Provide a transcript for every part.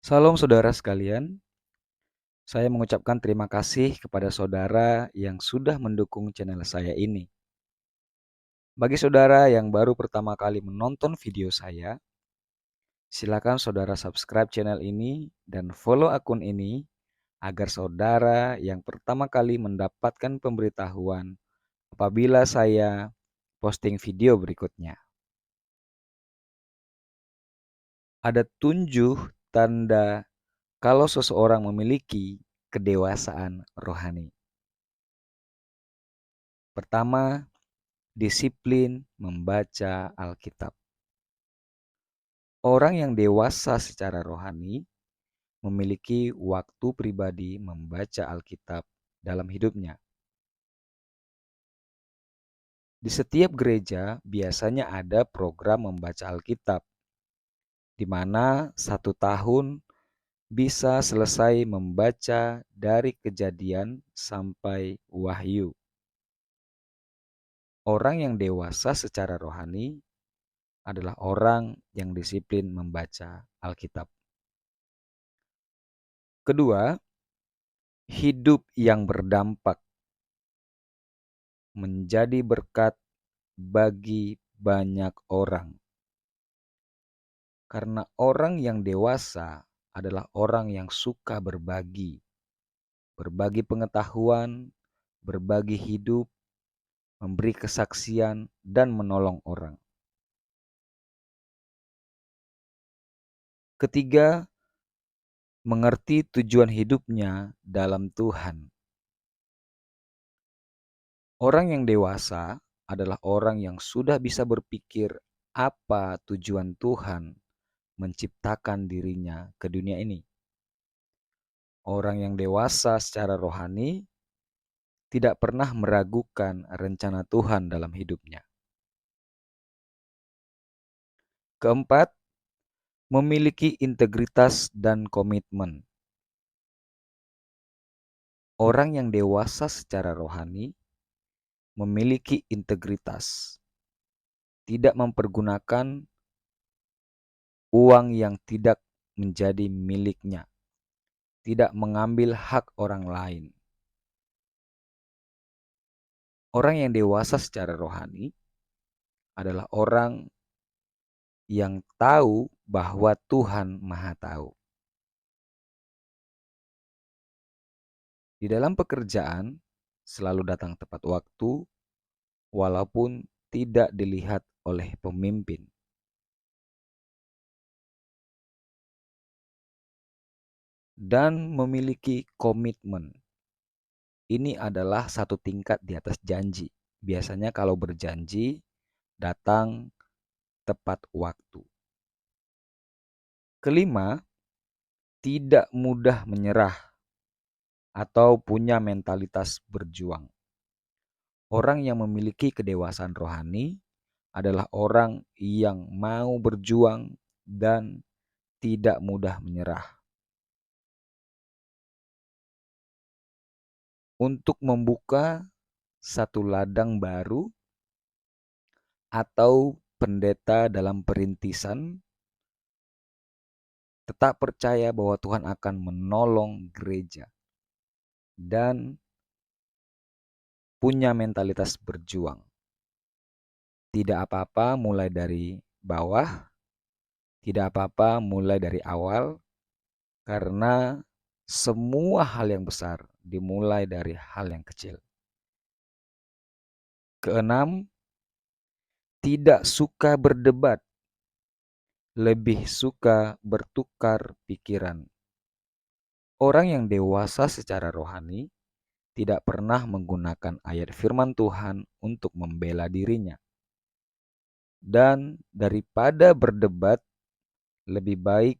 Salam saudara sekalian, saya mengucapkan terima kasih kepada saudara yang sudah mendukung channel saya ini. Bagi saudara yang baru pertama kali menonton video saya, silakan saudara subscribe channel ini dan follow akun ini agar saudara yang pertama kali mendapatkan pemberitahuan apabila saya posting video berikutnya. Ada 7 tanda kalau seseorang memiliki kedewasaan rohani. Pertama, disiplin membaca Alkitab. Orang yang dewasa secara rohani memiliki waktu pribadi membaca Alkitab dalam hidupnya. Di setiap gereja biasanya ada program membaca Alkitab, di mana 1 tahun bisa selesai membaca dari Kejadian sampai Wahyu. Orang yang dewasa secara rohani adalah orang yang disiplin membaca Alkitab. Kedua, hidup yang berdampak, menjadi berkat bagi banyak orang. Karena orang yang dewasa adalah orang yang suka berbagi pengetahuan, berbagi hidup, memberi kesaksian, dan menolong orang. Ketiga, mengerti tujuan hidupnya dalam Tuhan. Orang yang dewasa adalah orang yang sudah bisa berpikir apa tujuan Tuhan menciptakan dirinya ke dunia ini. Orang yang dewasa secara rohani tidak pernah meragukan rencana Tuhan dalam hidupnya. Keempat, memiliki integritas dan komitmen. Orang yang dewasa secara rohani memiliki integritas, tidak mempergunakan uang yang tidak menjadi miliknya, tidak mengambil hak orang lain. Orang yang dewasa secara rohani adalah orang yang tahu bahwa Tuhan Maha Tahu. Di dalam pekerjaan, selalu datang tepat waktu, walaupun tidak dilihat oleh pemimpin. Dan memiliki komitmen. Ini adalah satu tingkat di atas janji. Biasanya kalau berjanji, datang tepat waktu. Kelima, tidak mudah menyerah atau punya mentalitas berjuang. Orang yang memiliki kedewasaan rohani adalah orang yang mau berjuang dan tidak mudah menyerah. Untuk membuka satu ladang baru atau pendeta dalam perintisan, tetap percaya bahwa Tuhan akan menolong gereja dan punya mentalitas berjuang. Tidak apa-apa mulai dari bawah, tidak apa-apa mulai dari awal, karena semua hal yang besar dimulai dari hal yang kecil. Keenam, tidak suka berdebat, lebih suka bertukar pikiran. Orang yang dewasa secara rohani tidak pernah menggunakan ayat firman Tuhan untuk membela dirinya. Dan daripada berdebat, lebih baik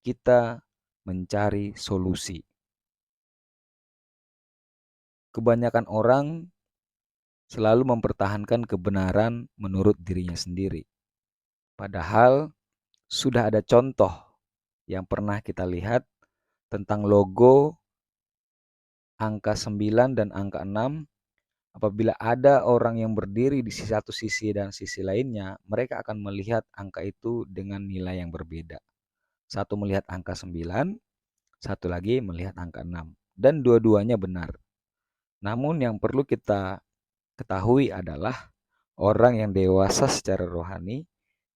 kita mencari solusi. Kebanyakan orang selalu mempertahankan kebenaran menurut dirinya sendiri. Padahal sudah ada contoh yang pernah kita lihat tentang logo angka 9 dan angka 6. Apabila ada orang yang berdiri di satu sisi dan sisi lainnya, mereka akan melihat angka itu dengan nilai yang berbeda. Satu melihat angka 9, satu lagi melihat angka 6. Dan dua-duanya benar. Namun yang perlu kita ketahui adalah orang yang dewasa secara rohani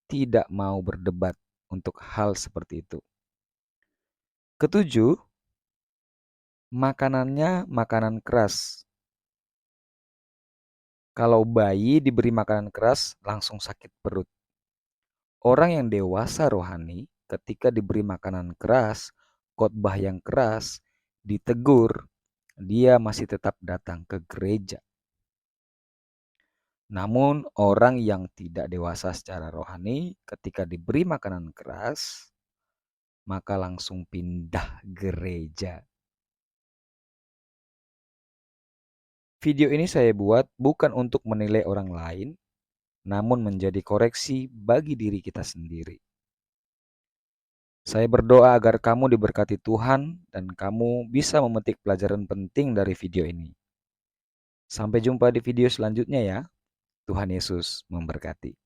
tidak mau berdebat untuk hal seperti itu. Ketujuh, makanannya makanan keras. Kalau bayi diberi makanan keras, langsung sakit perut. Orang yang dewasa rohani, ketika diberi makanan keras, khotbah yang keras, ditegur, dia masih tetap datang ke gereja. Namun orang yang tidak dewasa secara rohani, ketika diberi makanan keras, maka langsung pindah gereja. Video ini saya buat bukan untuk menilai orang lain, namun menjadi koreksi bagi diri kita sendiri. Saya berdoa agar kamu diberkati Tuhan dan kamu bisa memetik pelajaran penting dari video ini. Sampai jumpa di video selanjutnya ya. Tuhan Yesus memberkati.